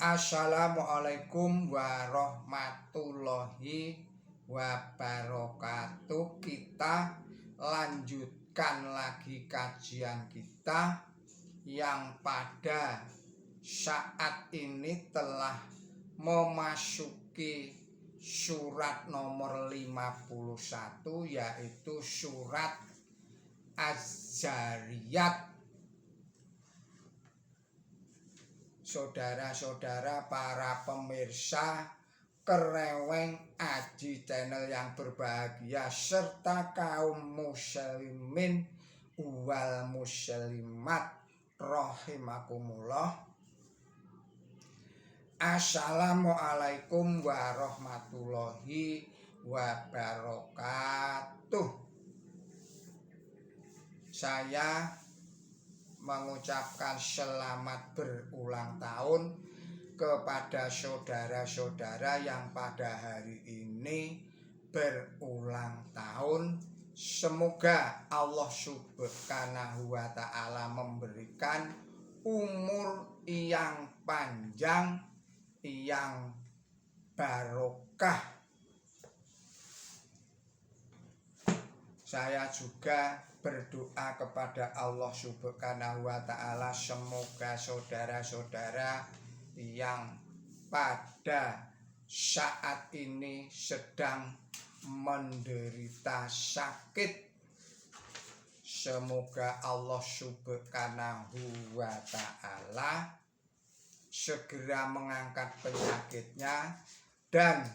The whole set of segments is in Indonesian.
Assalamualaikum warahmatullahi wabarakatuh. Kita lanjutkan lagi kajian kita yang pada saat ini telah memasuki surat nomor 51, yaitu surat Az-Zariyat. Saudara-saudara para pemirsa Kereweng Aji Channel yang berbahagia, serta kaum muslimin wal muslimat rahimakumullah. Assalamualaikum warahmatullahi wabarakatuh. Saya mengucapkan selamat berulang tahun kepada saudara-saudara yang pada hari ini berulang tahun. Semoga Allah Subhanahu wa Ta'ala memberikan umur yang panjang, yang barokah. Saya juga berdoa kepada Allah Subhanahu wa Ta'ala, semoga saudara-saudara yang pada saat ini sedang menderita sakit, semoga Allah Subhanahu wa Ta'ala segera mengangkat penyakitnya dan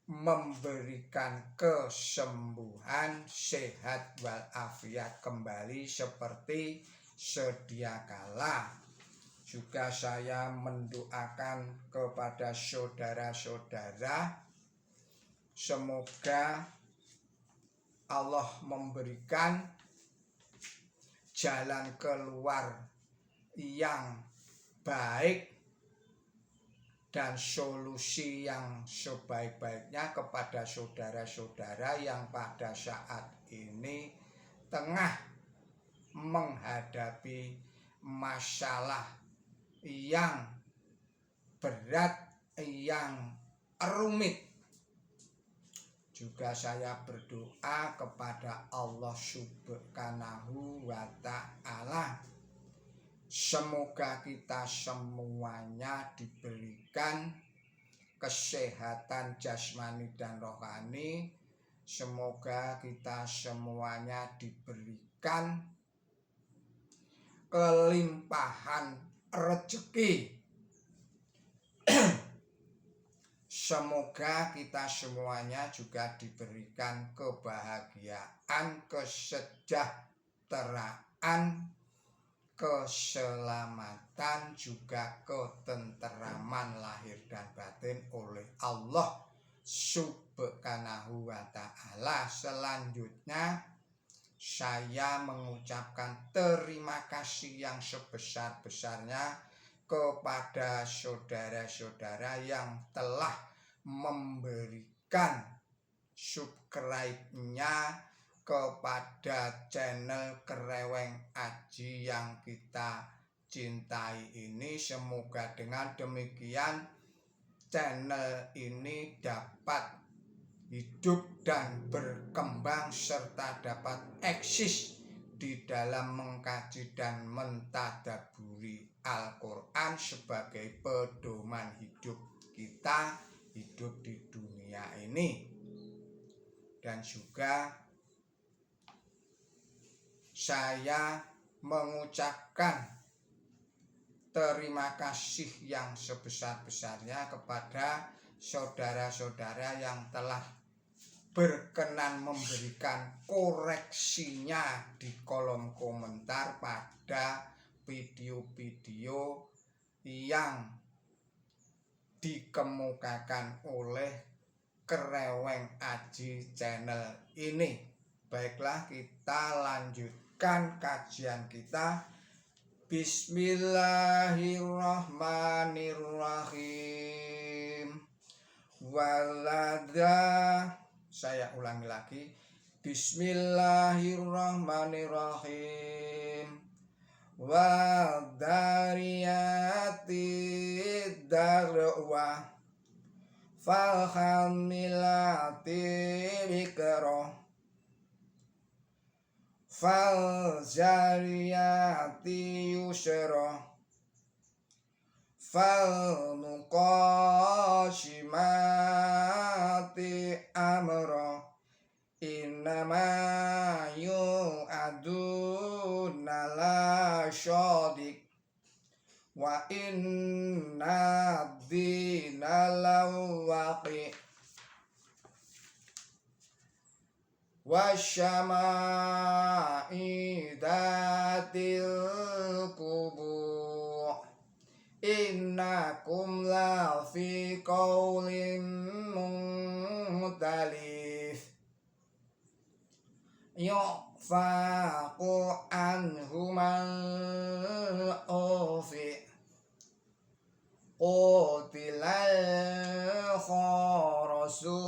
memberikan kesembuhan, sehat walafiat kembali seperti sedia kala. Juga saya mendoakan kepada saudara-saudara, semoga Allah memberikan jalan keluar yang baik dan solusi yang sebaik-baiknya kepada saudara-saudara yang pada saat ini tengah menghadapi masalah yang berat, yang rumit. Juga saya berdoa kepada Allah Subhanahu wa Ta'ala, semoga kita semuanya diberikan kesehatan jasmani dan rohani. Semoga kita semuanya diberikan kelimpahan rezeki. Semoga kita semuanya juga diberikan kebahagiaan, kesejahteraan, keselamatan, juga ketenteraman lahir dan batin oleh Allah Subhanahu wa Ta'ala. Selanjutnya saya mengucapkan terima kasih yang sebesar-besarnya kepada saudara-saudara yang telah memberikan subscribe-nya kepada channel Kereweng Aji yang kita cintai ini. Semoga dengan demikian channel ini dapat hidup dan berkembang serta dapat eksis di dalam mengkaji dan mentadaburi Al-Quran sebagai pedoman hidup kita, hidup di dunia ini. Dan juga saya mengucapkan terima kasih yang sebesar-besarnya kepada saudara-saudara yang telah berkenan memberikan koreksinya di kolom komentar pada video-video yang dikemukakan oleh Kereweng Aji Channel ini. Baiklah, kita lanjutkan kajian kita. Bismillahirrahmanirrahim. Saya ulangi lagi. Bismillahirrahmanirrahim. Wa dariyati darwa falhamilati bikro faljariyati yusro falmuqashimati amro innama yu'aduna la syadik wa inna dina lawaqi wasyama'idatil kubu innakum la fi qawlim mutalif yu'faqu anhumal ufi qutilal kharasun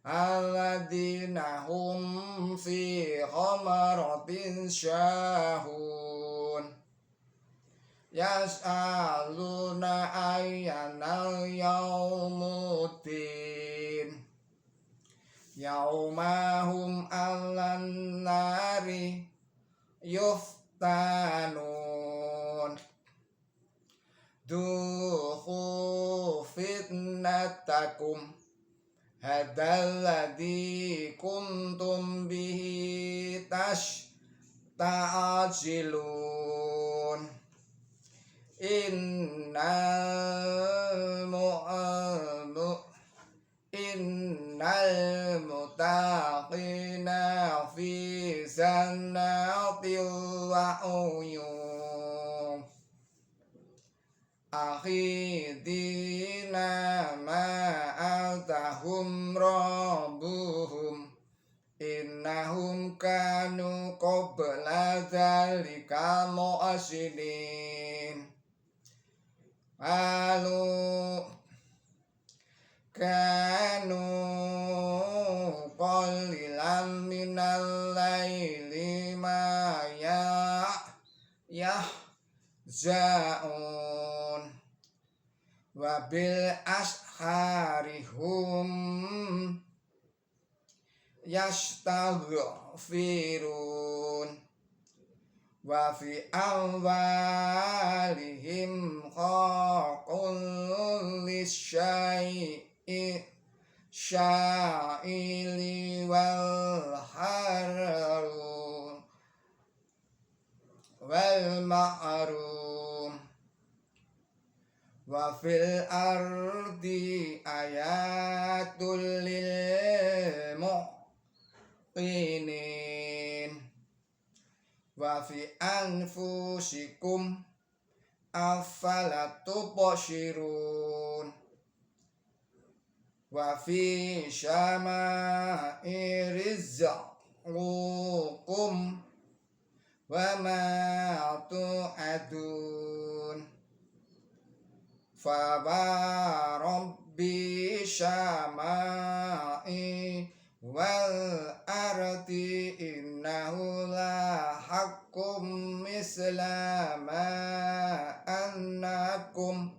alladina hum fi khamaratin syahun yas'aluna ayyanal yaumuddin yaumahum alan nari yuftanun duhu fitnatakum hadalladhi kuntum bihi tasta'jilun innal muttaqina fi jannatin wa uyun akhidina ma atahum rabbuhum innahum kanu qabla dzalika mu'assinin lalu kanu qalilan minal laili ma yahza'un wa bil asharihum yastaghfirun wa fi amwalihim haqqul lisyai'i sya'ili wal harum wal ma'rum wa fil ardi ayatul lil muqinin wa fi anfusikum afala tubsirun wa fi syama'i rizqukum wa ma tu'adun fa rabbi syama'i wal ardi innahu la haqqum mislama annakum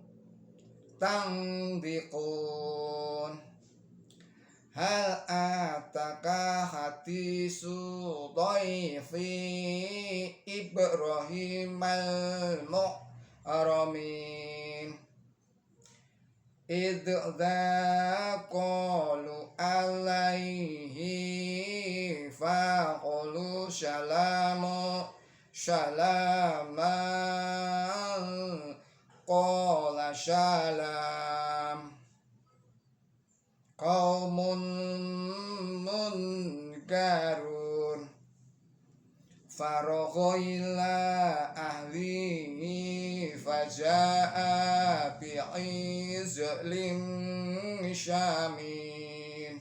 tandiqun hal ataka hadisu dhaifi Ibrahim al-mu'ramin idza qalu alaihi faqulu syalaman qala syalam qaumun munkarun faragha ila ahlihi faja'a bi'izlim syamin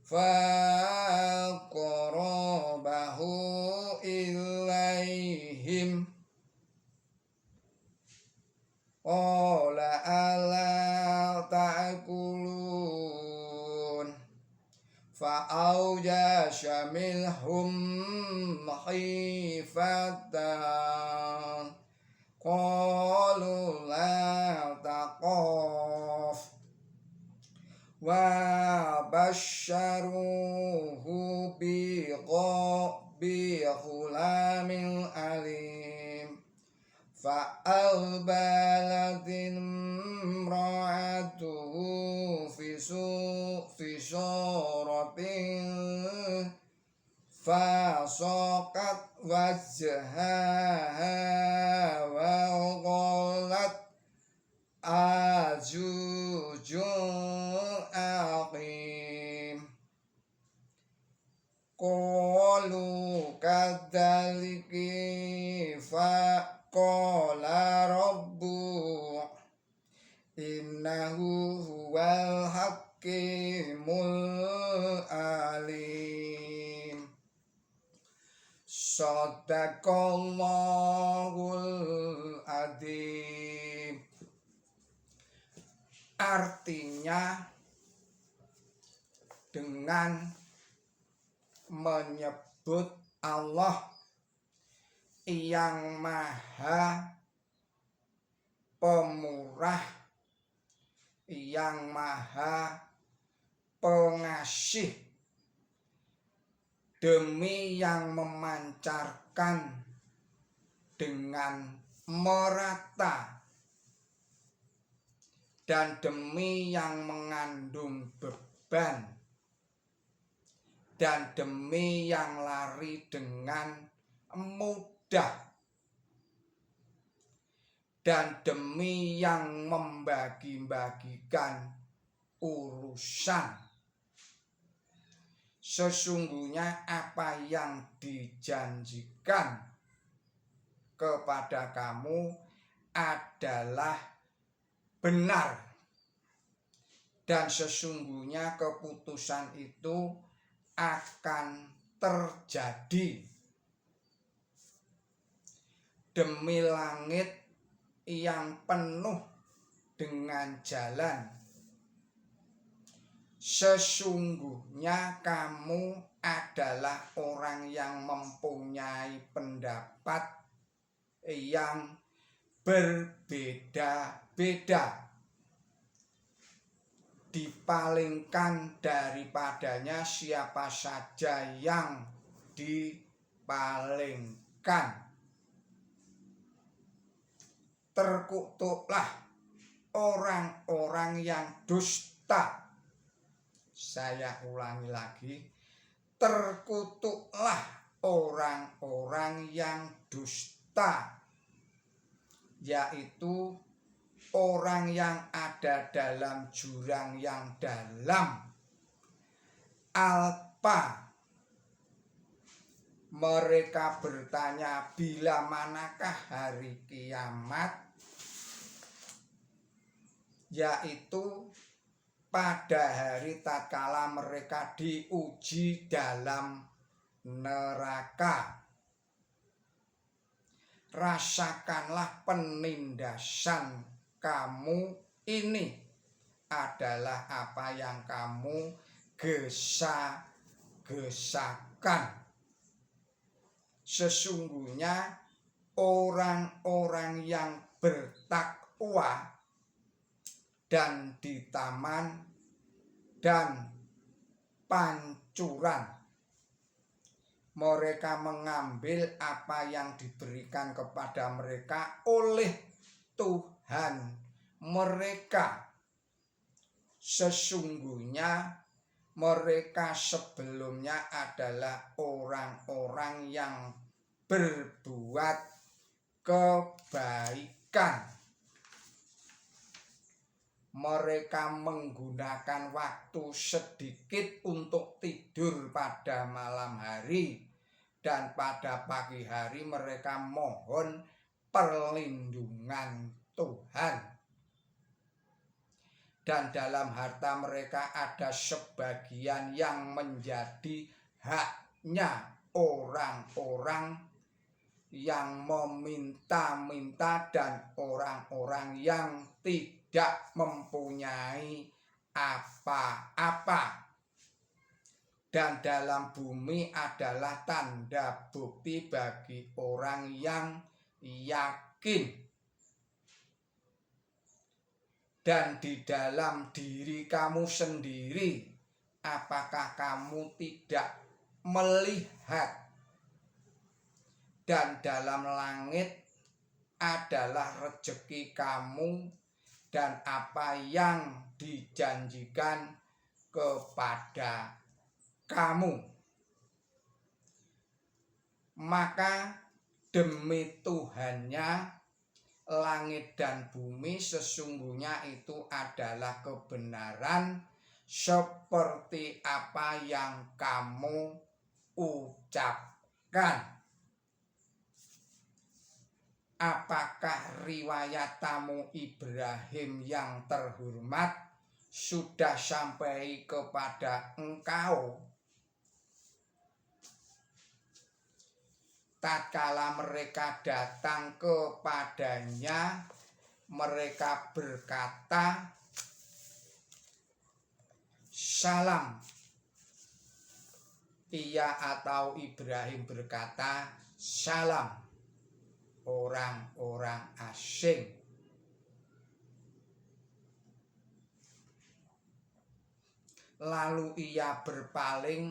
faqarabahu ilaihim qala ala ta'kulun fa'awjasha minhum khifatan fa'albalatin imra'atuhu fi suratin fasaqat wajhaha wa qalat azujun aqim qalu kadzalika fa qala rabbu innahu huwal hakimul alim. Shadaqallahul adzim. Artinya dengan menyebut Allah yang maha pemurah, yang maha pengasih, demi yang memancarkan dengan merata dan demi yang mengandung beban dan demi yang lari dengan mudah dan demi yang membagi-bagikan urusan. Sesungguhnya apa yang dijanjikan kepada kamu adalah benar, dan sesungguhnya keputusan itu akan terjadi. Demi langit yang penuh dengan jalan, sesungguhnya kamu adalah orang yang mempunyai pendapat yang berbeda-beda, dipalingkan daripadanya siapa saja yang dipalingkan. Terkutuklah orang-orang yang dusta. Saya ulangi lagi, terkutuklah orang-orang yang dusta, yaitu orang yang ada dalam jurang yang dalam. Alpa, mereka bertanya, bila manakah hari kiamat? Yaitu pada hari tatkala mereka diuji dalam neraka. Rasakanlah penindasan kamu ini adalah apa yang kamu gesa-gesakan. Sesungguhnya orang-orang yang bertakwa dan di taman dan pancuran, mereka mengambil apa yang diberikan kepada mereka oleh Tuhan mereka. Sesungguhnya mereka sebelumnya adalah orang-orang yang berbuat kebaikan. Mereka menggunakan waktu sedikit untuk tidur pada malam hari, dan pada pagi hari mereka mohon perlindungan Tuhan. Dan dalam harta mereka ada sebagian yang menjadi haknya orang-orang yang meminta-minta dan orang-orang yang tidak mempunyai apa-apa. Dan dalam bumi adalah tanda bukti bagi orang yang yakin. Dan di dalam diri kamu sendiri, apakah kamu tidak melihat? Dan dalam langit adalah rezeki kamu dan apa yang dijanjikan kepada kamu. Maka demi Tuhannya langit dan bumi sesungguhnya itu adalah kebenaran seperti apa yang kamu ucapkan. Apakah riwayat tamu Ibrahim yang terhormat sudah sampai kepada engkau? Tatkala mereka datang kepadanya, mereka berkata, "Salam." Ia atau Ibrahim berkata, "Salam, orang-orang asing." Lalu ia berpaling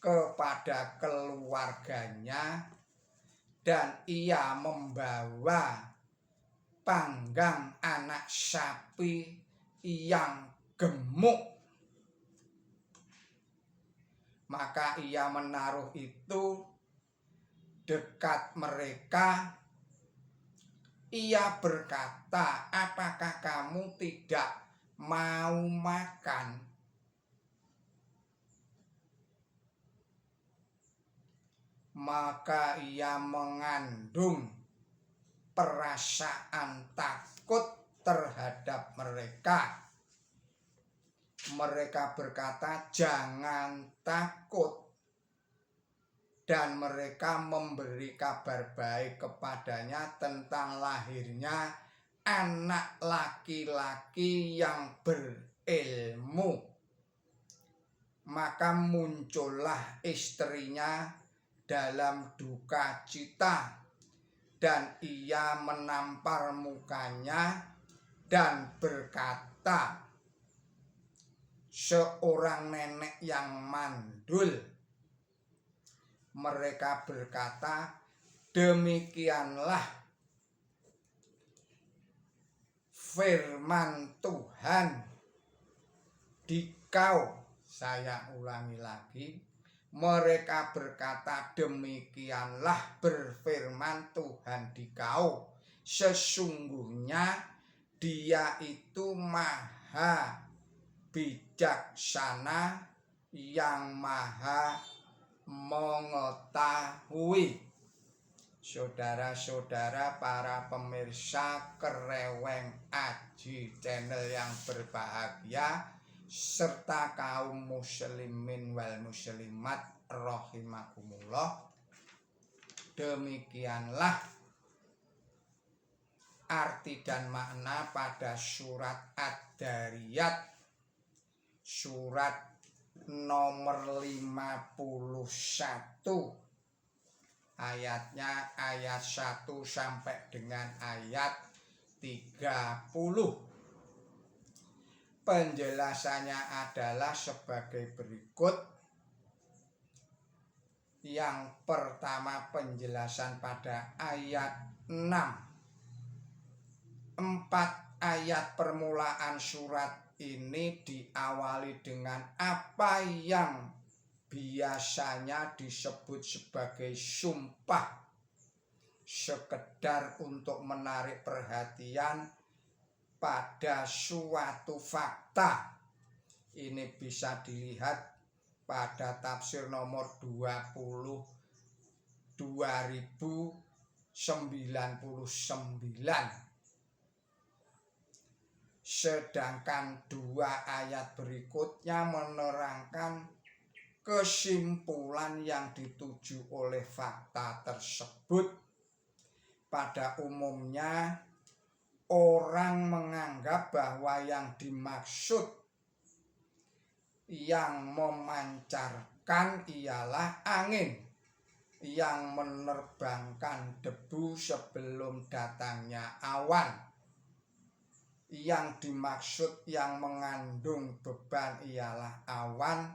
kepada keluarganya dan ia membawa panggang anak sapi yang gemuk. Maka ia menaruh itu dekat mereka. Ia berkata, "Apakah kamu tidak mau makan?" Maka ia mengandung perasaan takut terhadap mereka. Mereka berkata, "Jangan takut." Dan mereka memberi kabar baik kepadanya tentang lahirnya anak laki-laki yang berilmu. Maka muncullah istrinya dalam duka cita, dan ia menampar mukanya dan berkata, "Seorang nenek yang mandul." Mereka berkata, "Demikianlah firman Tuhan dikau." Saya ulangi lagi. Mereka berkata, "Demikianlah berfirman Tuhan dikau. Sesungguhnya Dia itu maha bijaksana, yang maha mengetahui." Saudara-saudara, para pemirsa Kereweng Aji channel yang berbahagia, serta kaum muslimin wal muslimat rahimakumullah, demikianlah arti dan makna pada surat Ad-Dzariyat surat nomor 51, ayatnya ayat 1 sampai dengan ayat 30. Penjelasannya adalah sebagai berikut. Yang pertama, penjelasan pada ayat 6. 4 ayat permulaan surat ini diawali dengan apa yang biasanya disebut sebagai sumpah, sekedar untuk menarik perhatian pada suatu fakta. Ini bisa dilihat pada tafsir nomor 2099. Sedangkan 2 ayat berikutnya menerangkan kesimpulan yang dituju oleh fakta tersebut. Pada umumnya orang menganggap bahwa yang dimaksud yang memancarkan ialah angin yang menerbangkan debu sebelum datangnya awan. Yang dimaksud yang mengandung beban ialah awan,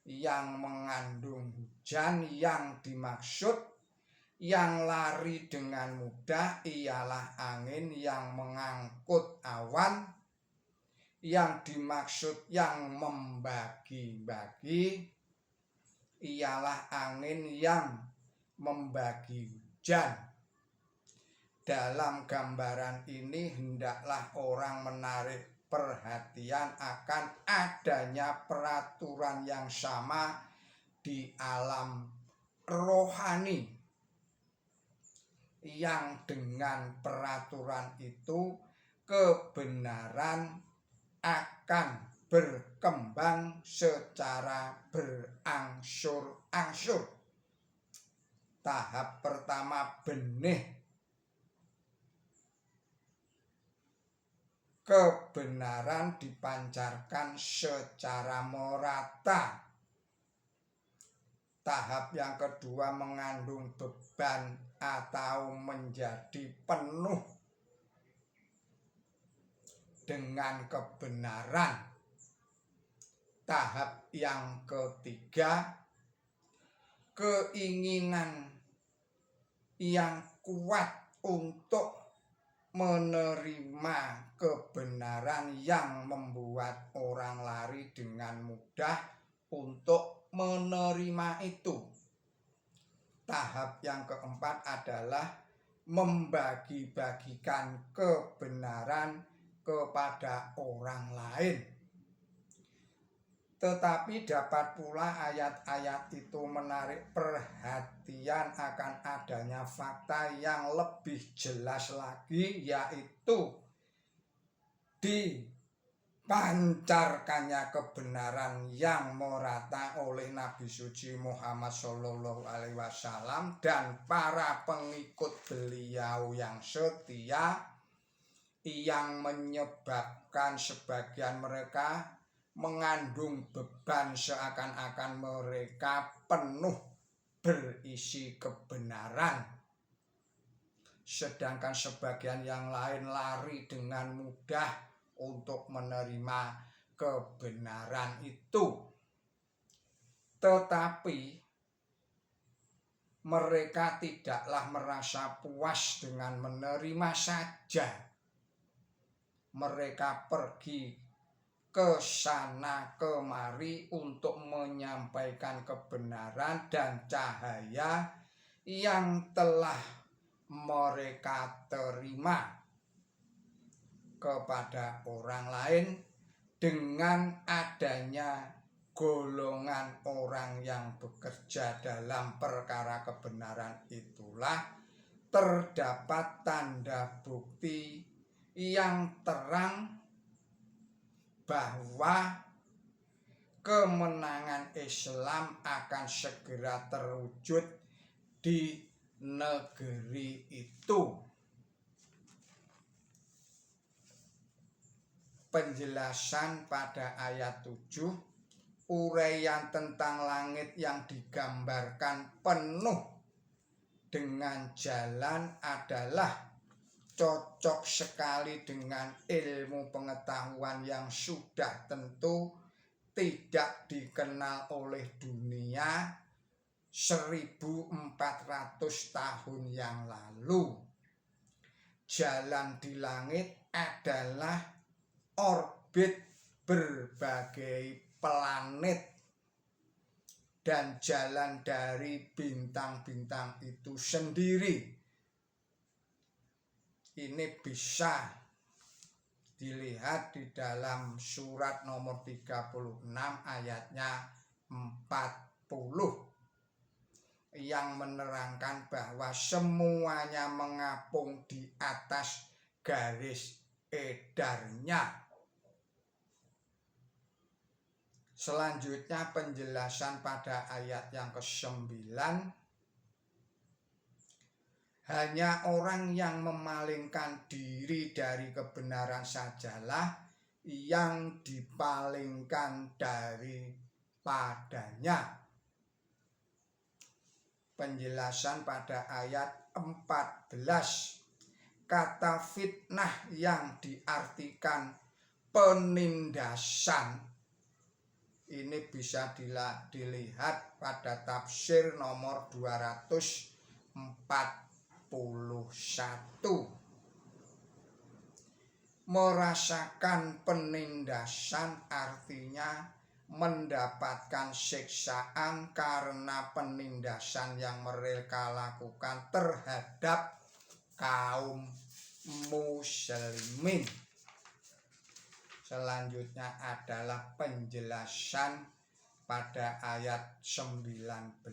yang mengandung hujan yang dimaksud yang lari dengan mudah ialah angin yang mengangkut awan. Yang dimaksud yang membagi-bagi ialah angin yang membagi hujan. Dalam gambaran ini hendaklah orang menarik perhatian akan adanya peraturan yang sama di alam rohani, yang dengan peraturan itu kebenaran akan berkembang secara berangsur-angsur. Tahap pertama, benih kebenaran dipancarkan secara merata. Tahap yang kedua, mengandung beban atau menjadi penuh dengan kebenaran. Tahap yang ketiga, keinginan yang kuat untuk menerima kebenaran yang membuat orang lari dengan mudah untuk menerima itu. Tahap yang keempat adalah membagi-bagikan kebenaran kepada orang lain. Tetapi dapat pula ayat-ayat itu menarik perhatian akan adanya fakta yang lebih jelas lagi, yaitu dipancarkannya kebenaran yang merata oleh Nabi suci Muhammad SAW dan para pengikut beliau yang setia, yang menyebabkan sebagian mereka mengandung beban seakan-akan mereka penuh berisi kebenaran, sedangkan sebagian yang lain lari dengan mudah untuk menerima kebenaran itu. Tetapi mereka tidaklah merasa puas dengan menerima saja. Mereka pergi ke sana kemari untuk menyampaikan kebenaran dan cahaya yang telah mereka terima kepada orang lain. Dengan adanya golongan orang yang bekerja dalam perkara kebenaran itulah terdapat tanda bukti yang terang bahwa kemenangan Islam akan segera terwujud di negeri itu. Penjelasan pada ayat 7, uraian tentang langit yang digambarkan penuh dengan jalan adalah cocok sekali dengan ilmu pengetahuan yang sudah tentu tidak dikenal oleh dunia 1400 tahun yang lalu. Jalan di langit adalah orbit berbagai planet dan jalan dari bintang-bintang itu sendiri. Ini bisa dilihat di dalam surat nomor 36 ayatnya 40 yang menerangkan bahwa semuanya mengapung di atas garis edarnya. Selanjutnya penjelasan pada ayat yang ke-9. Hanya orang yang memalingkan diri dari kebenaran sajalah yang dipalingkan daripadanya. Penjelasan pada ayat 14. Kata fitnah yang diartikan penindasan ini bisa dilihat pada tafsir nomor 245 Merasakan penindasan artinya mendapatkan siksaan karena penindasan yang mereka lakukan terhadap kaum muslimin. Selanjutnya adalah penjelasan pada ayat 19.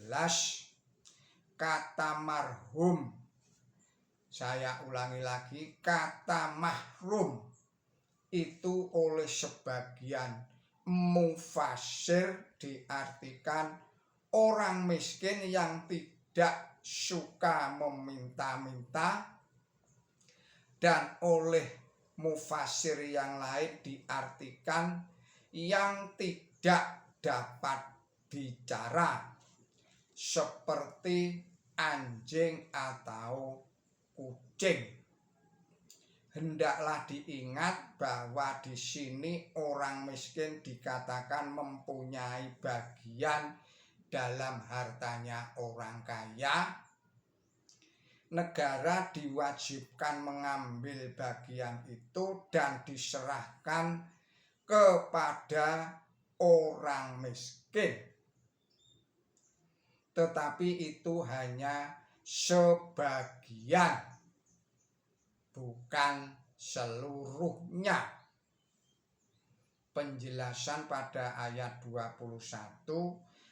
Kata marhum, saya ulangi lagi, kata mahrum itu oleh sebagian mufasir diartikan orang miskin yang tidak suka meminta-minta, dan oleh mufasir yang lain diartikan yang tidak dapat bicara seperti anjing atau kucing. Hendaklah diingat bahwa di sini orang miskin dikatakan mempunyai bagian dalam hartanya orang kaya. Negara diwajibkan mengambil bagian itu dan diserahkan kepada orang miskin. Tetapi itu hanya sebagian, bukan seluruhnya. Penjelasan pada ayat 21,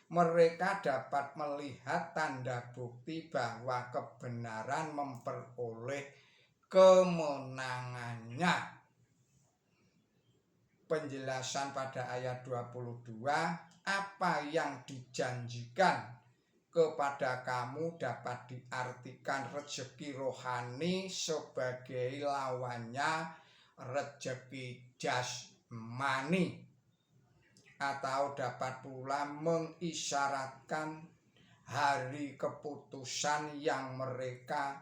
mereka dapat melihat tanda bukti bahwa kebenaran memperoleh kemenangannya. Penjelasan pada ayat 22, apa yang dijanjikan kepada kamu dapat diartikan rezeki rohani sebagai lawannya rezeki jasmani, atau dapat pula mengisyaratkan hari keputusan yang mereka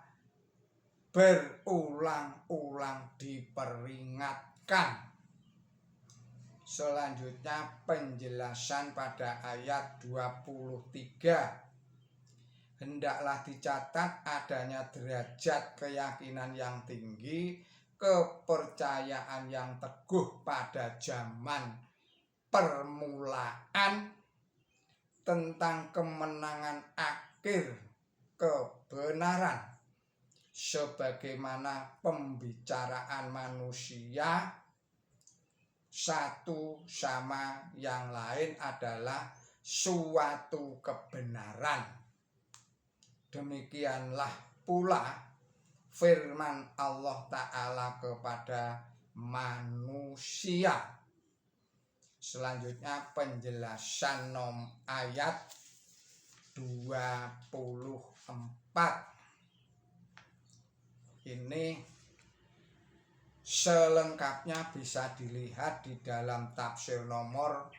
berulang-ulang diperingatkan. Selanjutnya penjelasan pada ayat 23. Hendaklah dicatat adanya derajat keyakinan yang tinggi, kepercayaan yang teguh pada zaman permulaan tentang kemenangan akhir kebenaran, sebagaimana pembicaraan manusia satu sama yang lain adalah suatu kebenaran. Demikianlah pula firman Allah Ta'ala kepada manusia. Selanjutnya penjelasan ayat 24. Ini selengkapnya bisa dilihat di dalam tafsir nomor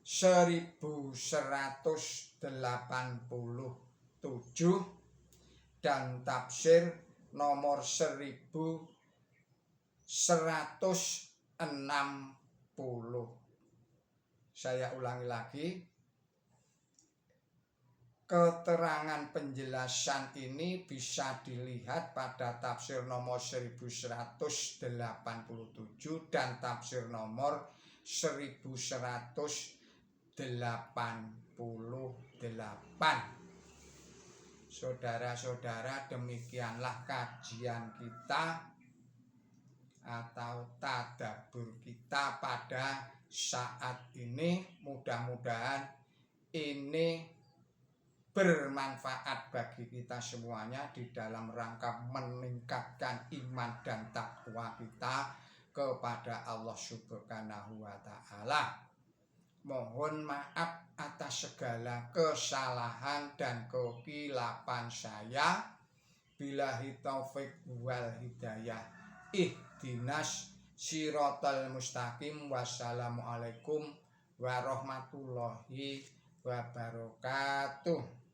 1187 dan tafsir nomor 1160. Saya ulangi lagi, keterangan penjelasan ini bisa dilihat pada tafsir nomor 1187 dan tafsir nomor 1188. Saudara-saudara, demikianlah kajian kita atau tadabbur kita pada saat ini. Mudah-mudahan ini bermanfaat bagi kita semuanya di dalam rangka meningkatkan iman dan takwa kita kepada Allah Subhanahu wa Ta'ala. Mohon maaf atas segala kesalahan dan kekilapan saya. Billahi taufik wal hidayah. Ihdinas siratal mustaqim. Wassalamualaikum warahmatullahi wabarakatuh.